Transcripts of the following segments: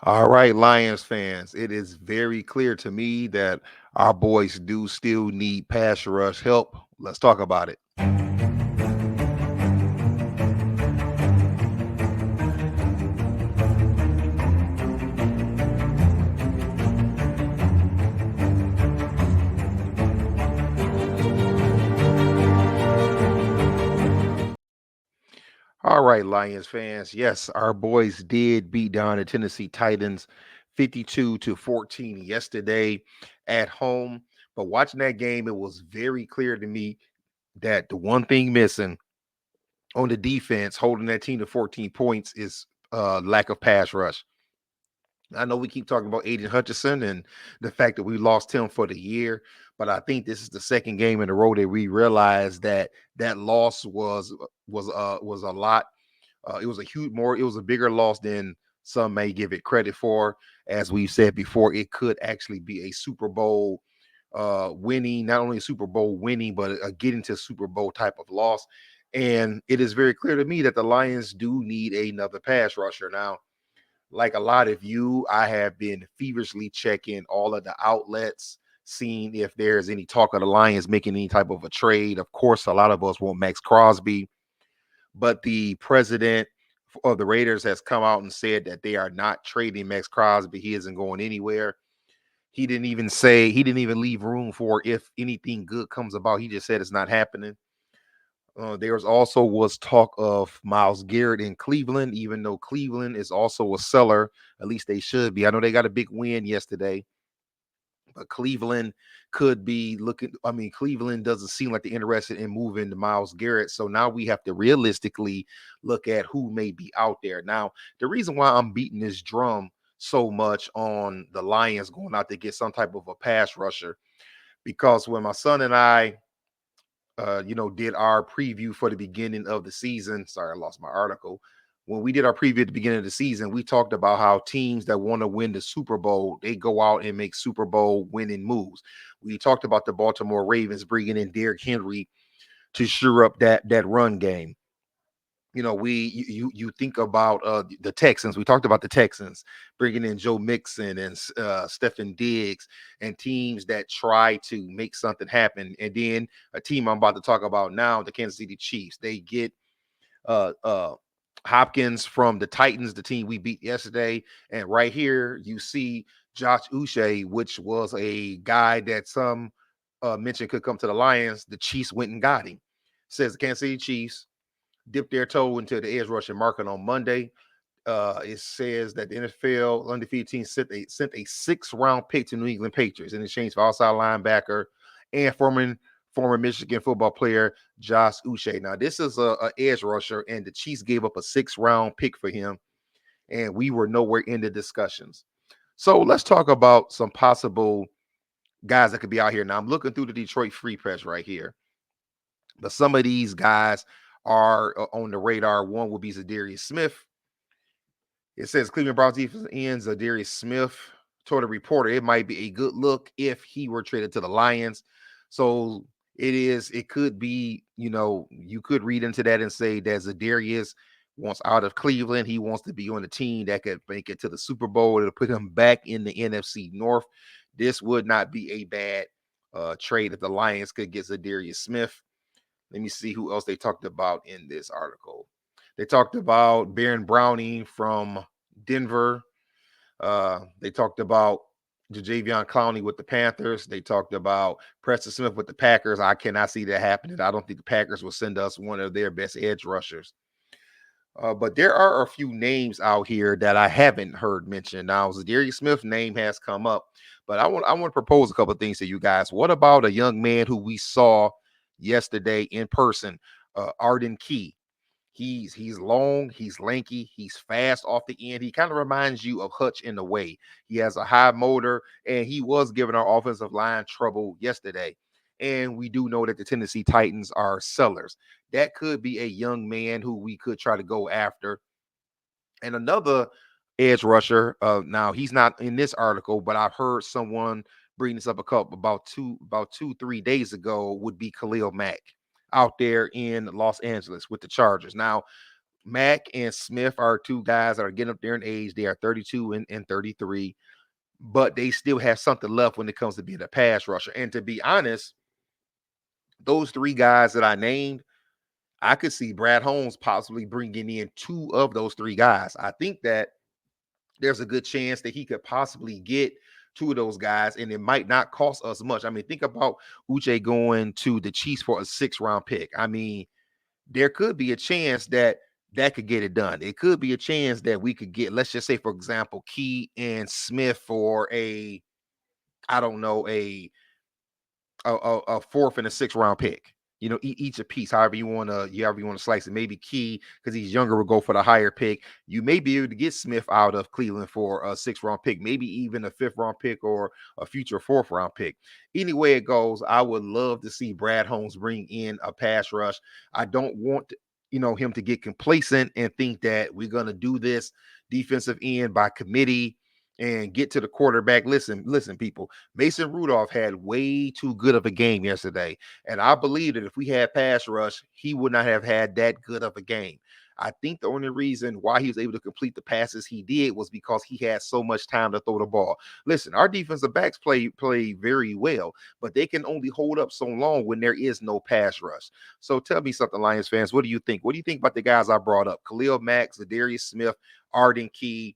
All right, Lions fans, it is very clear to me that our boys do still need pass rush help. Let's talk about it. All right, Lions fans. Yes, our boys did beat down the Tennessee Titans 52-14 yesterday at home. But watching that game, it was very clear to me that the one thing missing on the defense holding that team to 14 points is lack of pass rush. I know we keep talking about Aiden Hutchinson and the fact that we lost him for the year, but I think this is the second game in a row that we realized that that loss was a lot. It was a huge more. It was a bigger loss than some may give it credit for. As we've said before, it could actually be a Super Bowl winning, not only a Super Bowl winning, but a getting to Super Bowl type of loss. And it is very clear to me that the Lions do need another pass rusher now. Like a lot of you, I have been feverishly checking all of the outlets, seeing if there's any talk of the Lions making any type of a trade. Of course, a lot of us want Max Crosby, but the president of the Raiders has come out and said that they are not trading Max Crosby. He isn't going anywhere. He didn't even leave room for if anything good comes about. He just said it's not happening. There was talk of Miles Garrett in Cleveland, even though Cleveland is also a seller. At least they should be. I know they got a big win yesterday, but Cleveland could be looking. I mean, Cleveland doesn't seem like they're interested in moving to Miles Garrett. So now we have to realistically look at who may be out there. Now, the reason why I'm beating this drum so much on the Lions going out to get some type of a pass rusher, because when my son and I did our preview for the beginning of the season. Sorry, I lost my article. When we did our preview at the beginning of the season, we talked about how teams that want to win the Super Bowl, they go out and make Super Bowl winning moves. We talked about the Baltimore Ravens bringing in Derrick Henry to shore up that run game. You think about the Texans. We talked about the Texans bringing in Joe Mixon and Stephen Diggs and teams that try to make something happen. And then a team I'm about to talk about now, the Kansas City Chiefs. They get uh, uh, Hopkins from the Titans, the team we beat yesterday. And right here, you see Josh Uche, which was a guy that some mentioned could come to the Lions. The Chiefs went and got him. Says the Kansas City Chiefs dipped their toe into the edge rushing market on Monday. It says that the NFL undefeated team sent a 6th-round pick to New England Patriots in exchange for outside linebacker and former Michigan football player Josh Uche. Now, this is a edge rusher, and the Chiefs gave up a 6th-round pick for him, and we were nowhere in the discussions. So let's talk about some possible guys that could be out here. Now, I'm looking through the Detroit Free Press right here, but some of these guys are on the radar. One will be Zadarius Smith. It says Cleveland Browns defense ends Zadarius Smith told a reporter it might be a good look if he were traded to the Lions. So it could be, you could read into that and say that Zadarius wants out of Cleveland. He wants to be on a team that could make it to the Super Bowl. It'll put him back in the NFC North. This would not be a bad trade if the Lions could get Zadarius Smith. Let me see who else they talked about in this article. They talked about Baron Browning from Denver. They talked about Jadeveon Clowney with the Panthers. They talked about Preston Smith with the Packers. I cannot see that happening. I don't think the Packers will send us one of their best edge rushers. But there are a few names out here that I haven't heard mentioned. Now, Zadarius Smith's name has come up, but I want to propose a couple of things to you guys. What about a young man who we saw yesterday in person, Arden Key? He's long, he's lanky, he's fast off the end. He kind of reminds you of Hutch in a way. He has a high motor, and he was giving our offensive line trouble yesterday. And we do know that the Tennessee Titans are sellers. That could be a young man who we could try to go after. And another edge rusher. Now he's not in this article, but I've heard someone bring this up about 2-3 days ago. Would be Khalil Mack out there in Los Angeles with the Chargers. Now Mack and Smith are two guys that are getting up there in age. They are 32 and 33, but they still have something left when it comes to being a pass rusher. And to be honest, those three guys that I named, I could see Brad Holmes possibly bringing in two of those three guys. I think that there's a good chance that he could possibly get two of those guys, and it might not cost us much. I mean, think about Uche going to the Chiefs for a 6th round pick. I mean, there could be a chance that that could get it done. It could be a chance that we could get, let's just say, for example, Key and Smith for a, I don't know, a 4th and a 6th round pick. You know, each a piece, however you want to slice it. Maybe Key, because he's younger, will go for the higher pick. You may be able to get Smith out of Cleveland for a 6th round pick, maybe even a 5th round pick or a future 4th round pick. Any way it goes, I would love to see Brad Holmes bring in a pass rush. I don't want him to get complacent and think that we're gonna do this defensive end by committee and get to the quarterback. Listen, people. Mason Rudolph had way too good of a game yesterday. And I believe that if we had pass rush, he would not have had that good of a game. I think the only reason why he was able to complete the passes he did was because he had so much time to throw the ball. Listen, our defensive backs play very well, but they can only hold up so long when there is no pass rush. So tell me something, Lions fans. What do you think? What do you think about the guys I brought up? Khalil Mack, Zadarius Smith, Arden Key.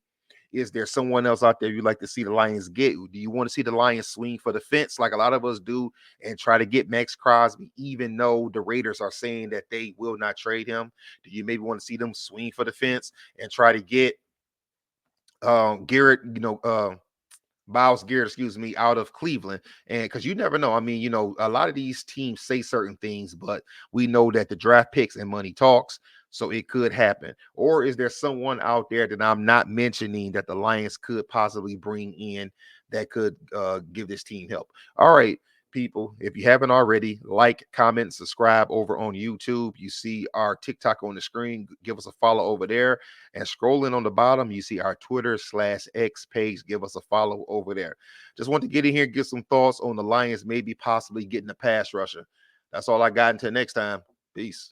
Is there someone else out there you'd like to see the Lions get? Do you want to see the Lions swing for the fence like a lot of us do and try to get Max Crosby, even though the Raiders are saying that they will not trade him? Do you maybe want to see them swing for the fence and try to get Garrett, Miles Garrett, excuse me, out of Cleveland? And because you never know. I mean, a lot of these teams say certain things, but we know that the draft picks and money talks. So it could happen. Or is there someone out there that I'm not mentioning that the Lions could possibly bring in that could give this team help? All right, people, if you haven't already, like, comment, subscribe over on YouTube. You see our TikTok on the screen. Give us a follow over there. And scrolling on the bottom, you see our Twitter/X page. Give us a follow over there. Just want to get in here, get some thoughts on the Lions maybe possibly getting a pass rusher. That's all I got. Until next time. Peace.